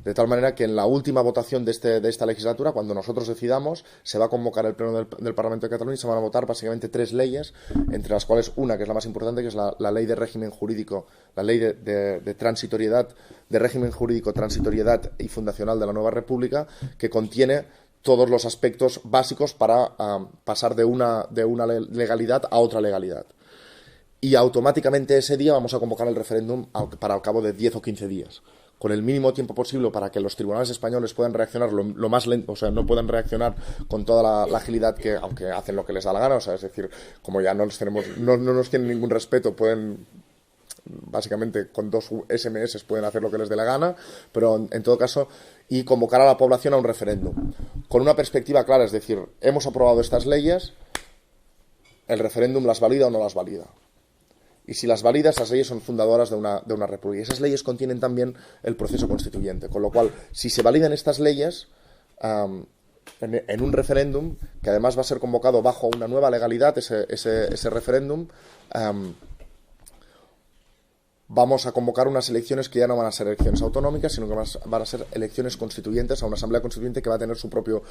De tal manera que en la última votación de esta legislatura, cuando nosotros decidamos, se va a convocar el Pleno del Parlamento de Cataluña y se van a votar básicamente 3 leyes, entre las cuales una, que es la más importante, que es la ley de régimen jurídico, la ley de transitoriedad, de régimen jurídico, transitoriedad y fundacional de la nueva República, que contiene todos los aspectos básicos para pasar de una legalidad a otra legalidad. Y automáticamente ese día vamos a convocar el referéndum para al cabo de 10 o 15 días. Con el mínimo tiempo posible para que los tribunales españoles puedan reaccionar lo más lento, o sea, no puedan reaccionar con toda la agilidad que, aunque hacen lo que les da la gana, o sea, es decir, como ya no nos tienen ningún respeto, pueden, básicamente, con 2 SMS pueden hacer lo que les dé la gana, pero en todo caso, y convocar a la población a un referéndum, con una perspectiva clara, es decir, hemos aprobado estas leyes, el referéndum las valida o no las valida. Y si las valida, esas leyes son fundadoras de una república. Y esas leyes contienen también el proceso constituyente. Con lo cual, si se validan estas leyes en un referéndum, que además va a ser convocado bajo una nueva legalidad, ese referéndum, vamos a convocar unas elecciones que ya no van a ser elecciones autonómicas, sino que van a ser elecciones constituyentes, a una asamblea constituyente que va a tener su propio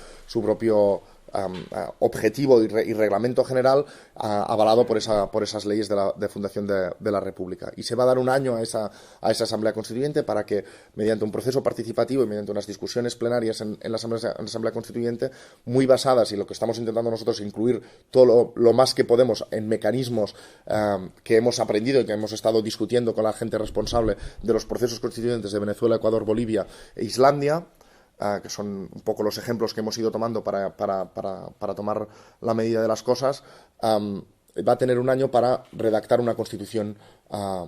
objetivo y reglamento general avalado por esas leyes de fundación de la República. Y se va a dar un año a esa asamblea constituyente para que, mediante un proceso participativo y mediante unas discusiones plenarias en la asamblea constituyente, muy basadas, y lo que estamos intentando nosotros incluir todo lo más que podemos en mecanismos que hemos aprendido y que hemos estado discutiendo con la gente responsable de los procesos constituyentes de Venezuela, Ecuador, Bolivia e Islandia, que son un poco los ejemplos que hemos ido tomando para tomar la medida de las cosas, va a tener un año para redactar una constitución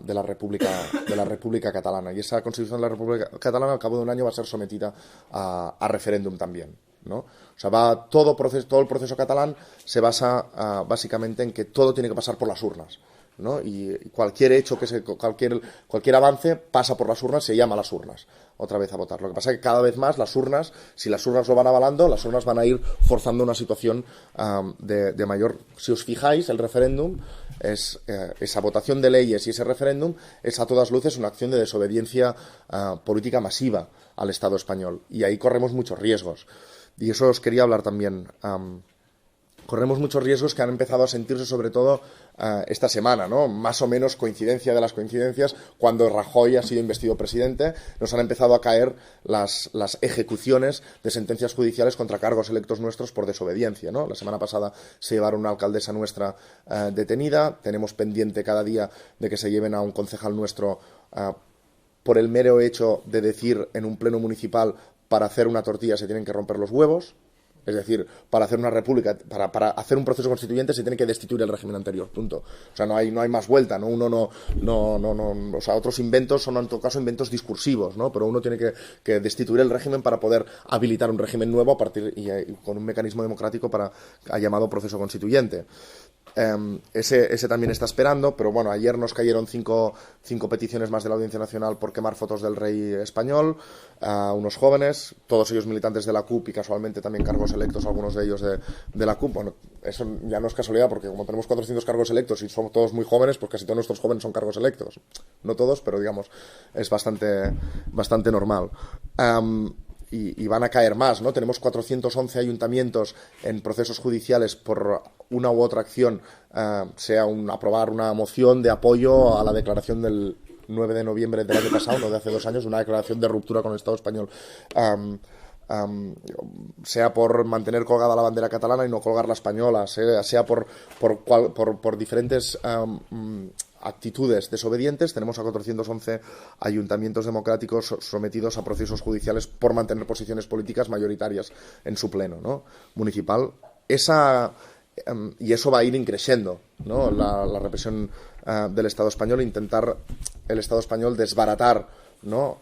de la República Catalana. Y esa constitución de la República Catalana, al cabo de un año, va a ser sometida a referéndum también, ¿no? O sea, todo el proceso catalán se basa básicamente en que todo tiene que pasar por las urnas, ¿no? Y cualquier hecho, cualquier avance pasa por las urnas, se llama las urnas otra vez a votar. Lo que pasa es que cada vez más las urnas, si las urnas lo van avalando, las urnas van a ir forzando una situación de mayor... Si os fijáis, el referéndum es esa votación de leyes, y ese referéndum es a todas luces una acción de desobediencia política masiva al Estado español, y ahí corremos muchos riesgos, y eso os quería hablar también. Corremos muchos riesgos que han empezado a sentirse sobre todo esta semana, ¿no? Más o menos coincidencia de las coincidencias, cuando Rajoy ha sido investido presidente, nos han empezado a caer las ejecuciones de sentencias judiciales contra cargos electos nuestros por desobediencia, ¿no? La semana pasada se llevaron una alcaldesa nuestra detenida, tenemos pendiente cada día de que se lleven a un concejal nuestro por el mero hecho de decir en un pleno municipal: para hacer una tortilla se tienen que romper los huevos, Es decir, para hacer una república, para hacer un proceso constituyente se tiene que destituir el régimen anterior, punto. O sea, no hay más vuelta, ¿no? Uno o sea, otros inventos son en todo caso inventos discursivos, ¿no? Pero uno tiene que destituir el régimen para poder habilitar un régimen nuevo a partir y con un mecanismo democrático para llamado proceso constituyente. Ese también está esperando, pero bueno, ayer nos cayeron cinco peticiones más de la Audiencia Nacional por quemar fotos del rey español, unos jóvenes, todos ellos militantes de la CUP y casualmente también cargos electos, algunos de ellos de la CUP. Bueno, eso ya no es casualidad porque como tenemos 400 cargos electos y somos todos muy jóvenes, pues casi todos nuestros jóvenes son cargos electos. No todos, pero digamos, es bastante normal. Y van a caer más, ¿no? Tenemos 411 ayuntamientos en procesos judiciales por una u otra acción, sea aprobar una moción de apoyo a la declaración del 9 de noviembre del año pasado, no de hace 2 años, una declaración de ruptura con el Estado español. Sea por mantener colgada la bandera catalana y no colgar la española, sea por diferentes actitudes desobedientes. Tenemos a 411 ayuntamientos democráticos sometidos a procesos judiciales por mantener posiciones políticas mayoritarias en su pleno, ¿no? Municipal. Y eso va a ir increciendo, ¿no? La represión del Estado español, intentar el Estado español desbaratar, ¿no?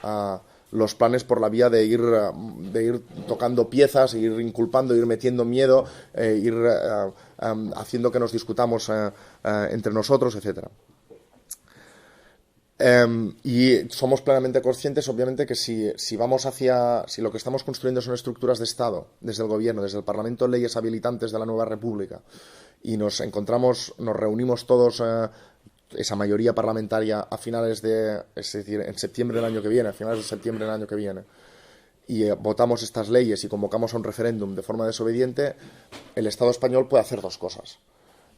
Los planes por la vía de ir tocando piezas, ir inculpando, ir metiendo miedo, ir haciendo que nos discutamos entre nosotros, etcétera. Y somos plenamente conscientes, obviamente, que si lo que estamos construyendo son estructuras de Estado, desde el gobierno, desde el Parlamento, leyes habilitantes de la nueva República, y nos reunimos todos, esa mayoría parlamentaria, a finales es decir, en septiembre del año que viene, a finales de septiembre del año que viene, y votamos estas leyes y convocamos a un referéndum de forma desobediente, el Estado español puede hacer 2 cosas.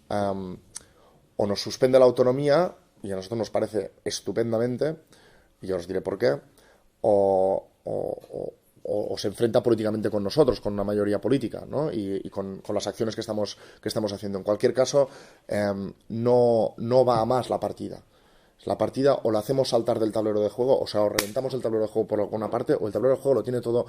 O nos suspende la autonomía, y a nosotros nos parece estupendamente, y yo os diré por qué, o se enfrenta políticamente con nosotros, con una mayoría política, ¿no? Y con las acciones que estamos haciendo. En cualquier caso, no va a más la partida. La partida o la hacemos saltar del tablero de juego, o sea, o reventamos el tablero de juego por alguna parte, o el tablero de juego lo tiene todo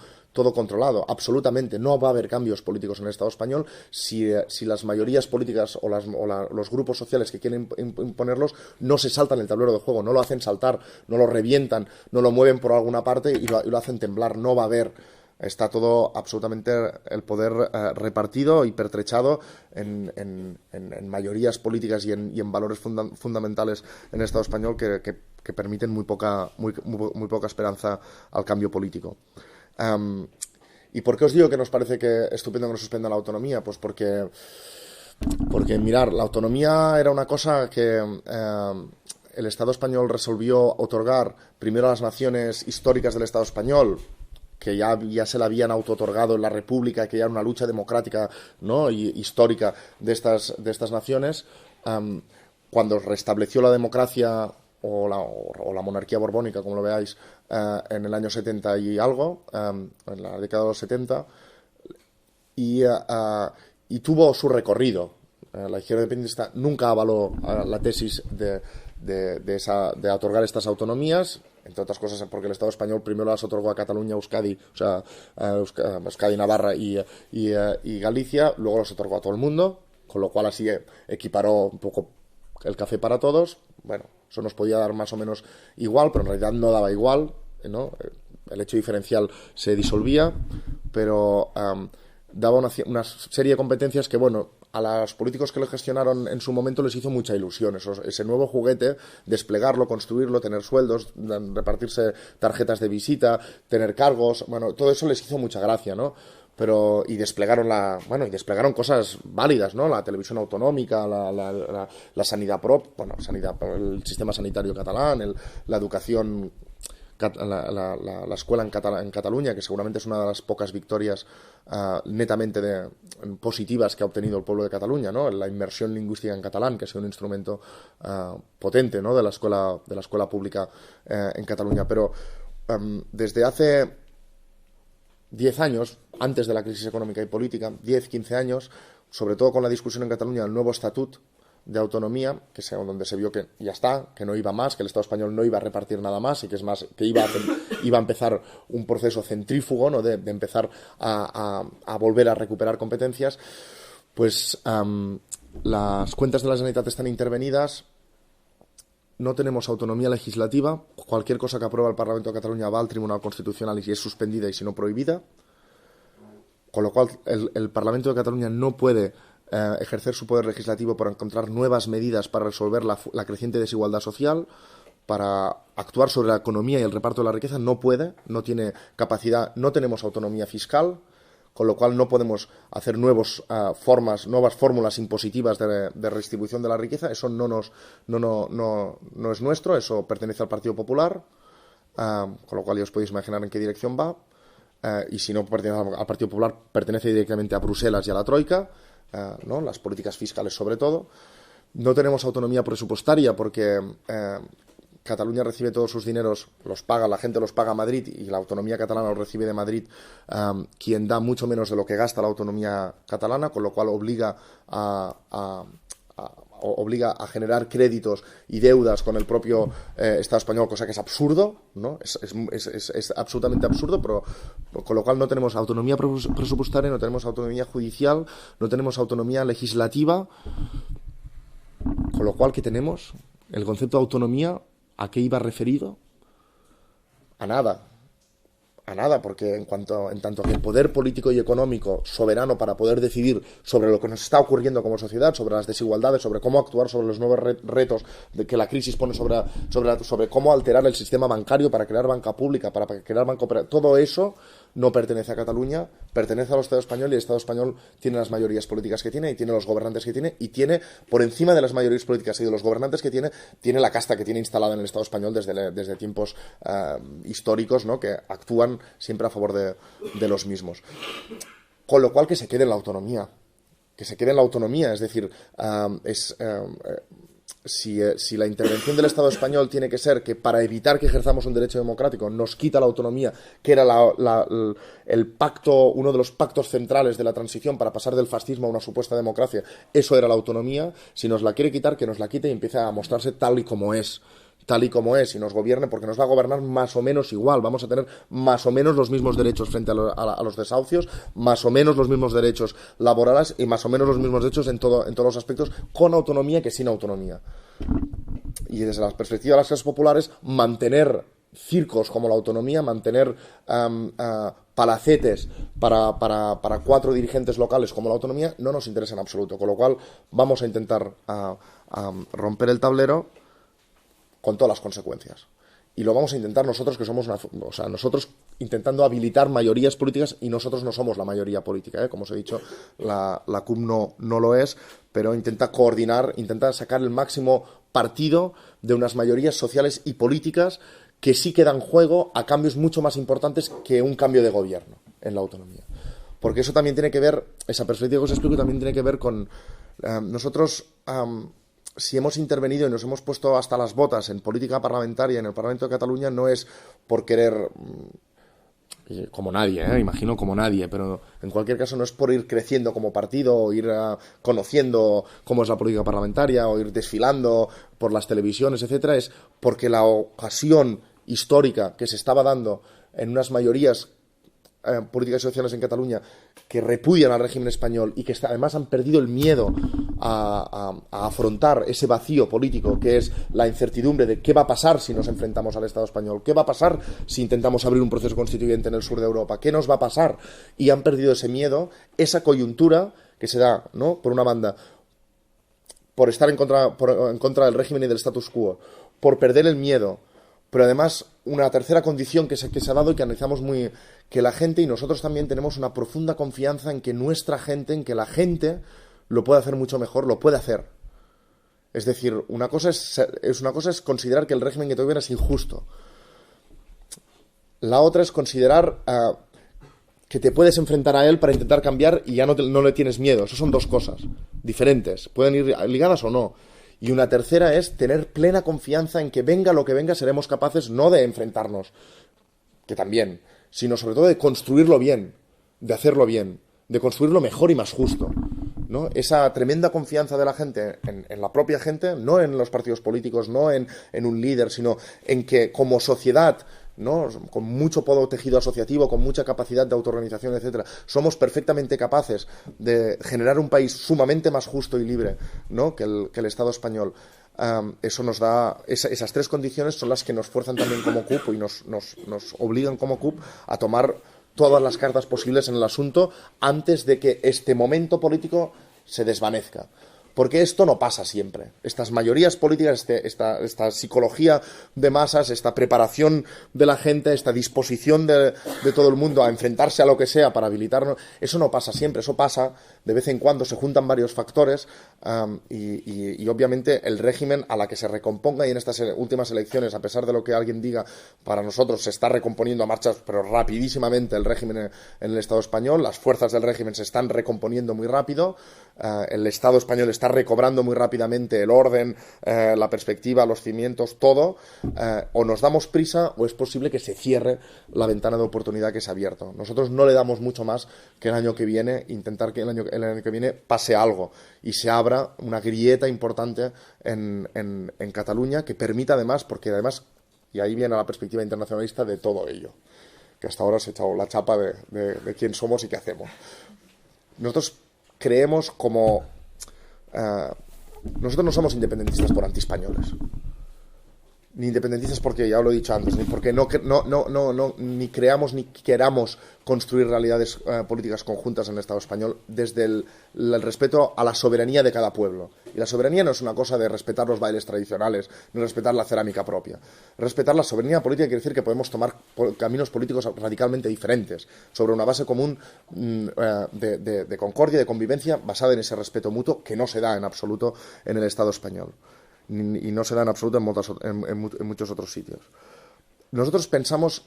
controlado. Absolutamente. No va a haber cambios políticos en el Estado español si las mayorías políticas o los grupos sociales que quieren imponerlos no se saltan el tablero de juego, no lo hacen saltar, no lo revientan, no lo mueven por alguna parte y lo hacen temblar. No va a haber. Está todo absolutamente el poder repartido y pertrechado en mayorías políticas y en valores fundamentales en el Estado español que permiten muy poca esperanza al cambio político. ¿Y por qué os digo que nos parece que estupendo que nos suspendan la autonomía? Pues porque mirar, la autonomía era una cosa que el Estado español resolvió otorgar primero a las naciones históricas del Estado español, que ya se la habían auto-otorgado en la República, que ya era una lucha democrática, ¿no? y histórica de estas naciones, cuando restableció la democracia o la monarquía borbónica, como lo veáis, en el año 70 y algo, en la década de los 70, y tuvo su recorrido. La izquierda independentista nunca avaló la tesis de otorgar estas autonomías, entre otras cosas porque el Estado español primero las otorgó a Cataluña, Euskadi, o sea, Euskadi, Navarra y Galicia, luego los otorgó a todo el mundo, con lo cual así equiparó un poco el café para todos. Bueno, eso nos podía dar más o menos igual, pero en realidad no daba igual, ¿no? El hecho diferencial se disolvía, pero daba una serie de competencias que, bueno, a los políticos que lo gestionaron en su momento les hizo mucha ilusión. Ese nuevo juguete, desplegarlo, construirlo, tener sueldos, repartirse tarjetas de visita, tener cargos, bueno, todo eso les hizo mucha gracia, ¿no? Y desplegaron cosas válidas, ¿no? La televisión autonómica, la sanidad el sistema sanitario catalán, la educación, la escuela en Cataluña, que seguramente es una de las pocas victorias netamente positivas que ha obtenido el pueblo de Cataluña, ¿no? La inmersión lingüística en catalán, que ha sido un instrumento potente, ¿no? de la escuela pública en Cataluña. Pero desde hace 10 años, antes de la crisis económica y política, 10, 15 años, sobre todo con la discusión en Cataluña del nuevo estatut, de autonomía, donde se vio que ya está, que no iba más, que el Estado español no iba a repartir nada más y que es más, que iba a empezar un proceso centrífugo, ¿no? de empezar a volver a recuperar competencias, pues las cuentas de la Generalitat están intervenidas, no tenemos autonomía legislativa, cualquier cosa que aprueba el Parlamento de Cataluña va al Tribunal Constitucional y es suspendida y si no prohibida, con lo cual el Parlamento de Cataluña no puede ejercer su poder legislativo para encontrar nuevas medidas para resolver la creciente desigualdad social, para actuar sobre la economía y el reparto de la riqueza, no puede, no tiene capacidad, no tenemos autonomía fiscal, con lo cual no podemos hacer nuevas fórmulas impositivas de redistribución de la riqueza. Eso no es nuestro, eso pertenece al Partido Popular, con lo cual ya os podéis imaginar en qué dirección va. Y si no pertenece al Partido Popular, pertenece directamente a Bruselas y a la Troika, ¿no? Las políticas fiscales sobre todo. No tenemos autonomía presupuestaria porque Cataluña recibe todos sus dineros, la gente los paga a Madrid y la autonomía catalana los recibe de Madrid, quien da mucho menos de lo que gasta la autonomía catalana, con lo cual obliga a generar créditos y deudas con el propio Estado español, cosa que es absurdo, ¿no? Es absolutamente absurdo, pero con lo cual no tenemos autonomía presupuestaria, no tenemos autonomía judicial, no tenemos autonomía legislativa, con lo cual, ¿qué tenemos? El concepto de autonomía, ¿a qué iba referido? A nada, porque en tanto que el poder político y económico soberano para poder decidir sobre lo que nos está ocurriendo como sociedad, sobre las desigualdades, sobre cómo actuar sobre los nuevos retos que la crisis pone sobre cómo alterar el sistema bancario para crear banca pública, para crear banco operativo, todo eso no pertenece a Cataluña, pertenece al Estado español y el Estado español tiene las mayorías políticas que tiene y tiene los gobernantes que tiene y tiene, por encima de las mayorías políticas y de los gobernantes que tiene la casta que tiene instalada en el Estado español desde tiempos históricos, ¿no? Que actúan siempre a favor de los mismos. Con lo cual que se quede en la autonomía. Es decir, si la intervención del Estado español tiene que ser que para evitar que ejerzamos un derecho democrático nos quita la autonomía, que era el pacto, uno de los pactos centrales de la transición para pasar del fascismo a una supuesta democracia, eso era la autonomía, si nos la quiere quitar, que nos la quite y empiece a mostrarse tal y como es y nos gobierne, porque nos va a gobernar más o menos igual, vamos a tener más o menos los mismos derechos frente a los desahucios, más o menos los mismos derechos laborales y más o menos los mismos derechos en todos los aspectos, con autonomía que sin autonomía. Y desde la perspectiva de las clases populares, mantener circos como la autonomía, mantener palacetes para 4 dirigentes locales como la autonomía, no nos interesa en absoluto, con lo cual vamos a intentar romper el tablero con todas las consecuencias. Y lo vamos a intentar nosotros, que somos nosotros intentando habilitar mayorías políticas, y nosotros no somos la mayoría política, ¿eh? Como os he dicho, la CUP no lo es, pero intenta coordinar, intenta sacar el máximo partido de unas mayorías sociales y políticas que sí que dan juego a cambios mucho más importantes que un cambio de gobierno en la autonomía. Porque eso también tiene que ver, esa perspectiva que os explico también tiene que ver con nosotros... si hemos intervenido y nos hemos puesto hasta las botas en política parlamentaria en el Parlamento de Cataluña, no es por querer, como nadie, imagino como nadie, pero en cualquier caso no es por ir creciendo como partido o ir conociendo cómo es la política parlamentaria o ir desfilando por las televisiones, etcétera, es porque la ocasión histórica que se estaba dando en unas mayorías políticas y sociales en Cataluña que repudian al régimen español y que además han perdido el miedo a afrontar ese vacío político que es la incertidumbre de qué va a pasar si nos enfrentamos al Estado español, qué va a pasar si intentamos abrir un proceso constituyente en el sur de Europa, qué nos va a pasar, y han perdido ese miedo, esa coyuntura que se da, ¿no? Por una banda, por estar en contra del régimen y del status quo, por perder el miedo, pero además una tercera condición que se ha dado y que analizamos muy, que la gente y nosotros también tenemos una profunda confianza en que nuestra gente, en que la gente lo puede hacer mucho mejor, lo puede hacer. Es decir, una cosa es considerar que el régimen que te gobierna es injusto. La otra es considerar que te puedes enfrentar a él para intentar cambiar y ya no le tienes miedo. Eso son dos cosas diferentes. Pueden ir ligadas o no. Y una tercera es tener plena confianza en que venga lo que venga, seremos capaces no de enfrentarnos, que también, sino sobre todo de construirlo bien, de hacerlo bien, de construirlo mejor y más justo. ¿no? Esa tremenda confianza de la gente en la propia gente, no en los partidos políticos, no en un líder, sino en que como sociedad, ¿no? Con mucho poder tejido asociativo, con mucha capacidad de autorganización, etcétera, somos perfectamente capaces de generar un país sumamente más justo y libre, ¿no? que el Estado español. Eso nos da, esas tres condiciones son las que nos fuerzan también como CUP y nos obligan como CUP a tomar todas las cartas posibles en el asunto antes de que este momento político se desvanezca. Porque esto no pasa siempre. Estas mayorías políticas, esta psicología de masas, esta preparación de la gente, esta disposición de todo el mundo a enfrentarse a lo que sea para habilitarnos, eso no pasa siempre. Eso pasa de vez en cuando, se juntan varios factores y obviamente el régimen a la que se recomponga, y en estas últimas elecciones, a pesar de lo que alguien diga, para nosotros se está recomponiendo a marchas, pero rapidísimamente, el régimen en el Estado español. Las fuerzas del régimen se están recomponiendo muy rápido. El Estado español está recobrando muy rápidamente el orden, la perspectiva, los cimientos, todo. O nos damos prisa o es posible que se cierre la ventana de oportunidad que se ha abierto. Nosotros no le damos mucho más que el año que viene, intentar que el año que viene pase algo y se abra una grieta importante en Cataluña que permita además, porque además, y ahí viene la perspectiva internacionalista de todo ello, que hasta ahora se ha echado la chapa de quién somos y qué hacemos. Nosotros creemos nosotros no somos independentistas por antiespañoles, ni independentistas porque, ya lo he dicho antes, ni porque ni creamos ni queramos construir realidades políticas conjuntas en el Estado español desde el respeto a la soberanía de cada pueblo. Y la soberanía no es una cosa de respetar los bailes tradicionales, ni respetar la cerámica propia. Respetar la soberanía política quiere decir que podemos tomar caminos políticos radicalmente diferentes, sobre una base común de concordia, de convivencia, basada en ese respeto mutuo que no se da en absoluto en el Estado español. Y no se da en absoluto en muchos otros sitios. Nosotros pensamos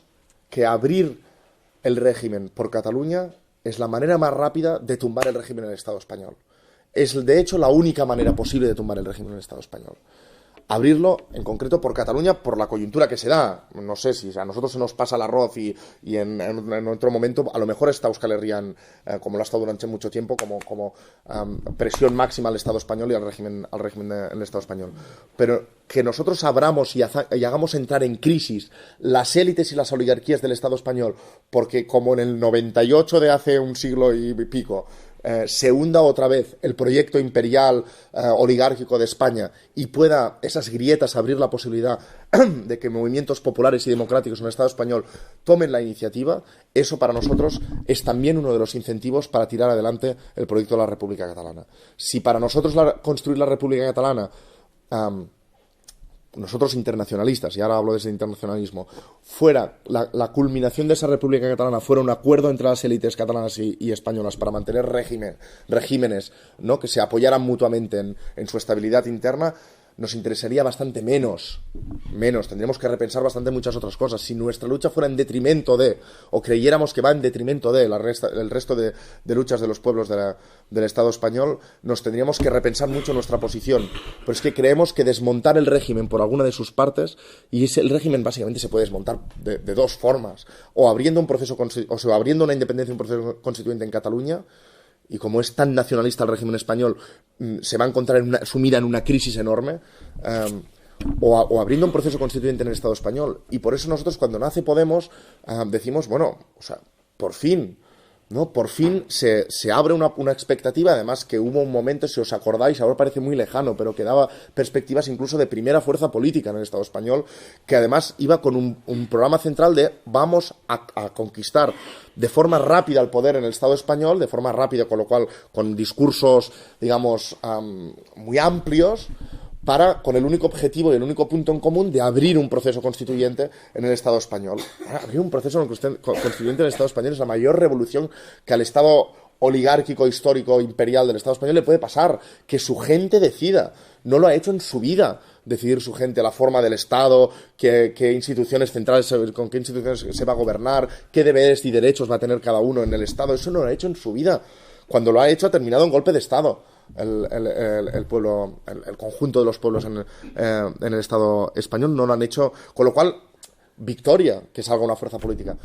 que abrir el régimen por Cataluña es la manera más rápida de tumbar el régimen en el Estado español. Es, de hecho, la única manera posible de tumbar el régimen en el Estado español. Abrirlo, en concreto, por Cataluña, por la coyuntura que se da. No sé si a nosotros se nos pasa el arroz y en otro momento, a lo mejor está Euskal Herria, como lo ha estado durante mucho tiempo, como presión máxima al Estado español y al régimen del Estado español. Pero que nosotros abramos y hagamos entrar en crisis las élites y las oligarquías del Estado español, porque como en el 98 de hace un siglo y pico, se hunda otra vez el proyecto imperial oligárquico de España y pueda esas grietas abrir la posibilidad de que movimientos populares y democráticos en el Estado español tomen la iniciativa, eso para nosotros es también uno de los incentivos para tirar adelante el proyecto de la República Catalana. Si para nosotros construir la República Catalana, nosotros internacionalistas, y ahora hablo desde el internacionalismo, fuera la culminación de esa República Catalana, fuera un acuerdo entre las élites catalanas y españolas para mantener regímenes, ¿no?, que se apoyaran mutuamente en su estabilidad interna, nos interesaría bastante menos. Tendríamos que repensar bastante muchas otras cosas. Si nuestra lucha fuera en detrimento de, o creyéramos que va en detrimento de el resto de luchas de los pueblos del Estado español, nos tendríamos que repensar mucho nuestra posición. Pero es que creemos que desmontar el régimen por alguna de sus partes, y el régimen básicamente se puede desmontar de dos formas, o abriendo abriendo una independencia, un proceso constituyente en Cataluña. Y como es tan nacionalista el régimen español, se va a encontrar sumida en una crisis enorme, o abriendo un proceso constituyente en el Estado español. Y por eso nosotros, cuando nace Podemos, decimos, bueno, o sea, por fin, ¿no? Por fin se abre una expectativa, además que hubo un momento, si os acordáis, ahora parece muy lejano, pero que daba perspectivas incluso de primera fuerza política en el Estado español, que además iba con un programa central de vamos a conquistar de forma rápida el poder en el Estado español, de forma rápida, con lo cual con discursos, digamos, muy amplios, con el único objetivo y el único punto en común de abrir un proceso constituyente en el Estado español. Abrir un proceso constituyente en el Estado español es la mayor revolución que al Estado oligárquico, histórico, imperial del Estado español le puede pasar. Que su gente decida. No lo ha hecho en su vida, decidir su gente la forma del Estado, qué instituciones centrales, con qué instituciones se va a gobernar, qué deberes y derechos va a tener cada uno en el Estado. Eso no lo ha hecho en su vida. Cuando lo ha hecho ha terminado en golpe de Estado. El pueblo, el conjunto de los pueblos en el Estado español no lo han hecho, con lo cual, victoria, que salga una fuerza política.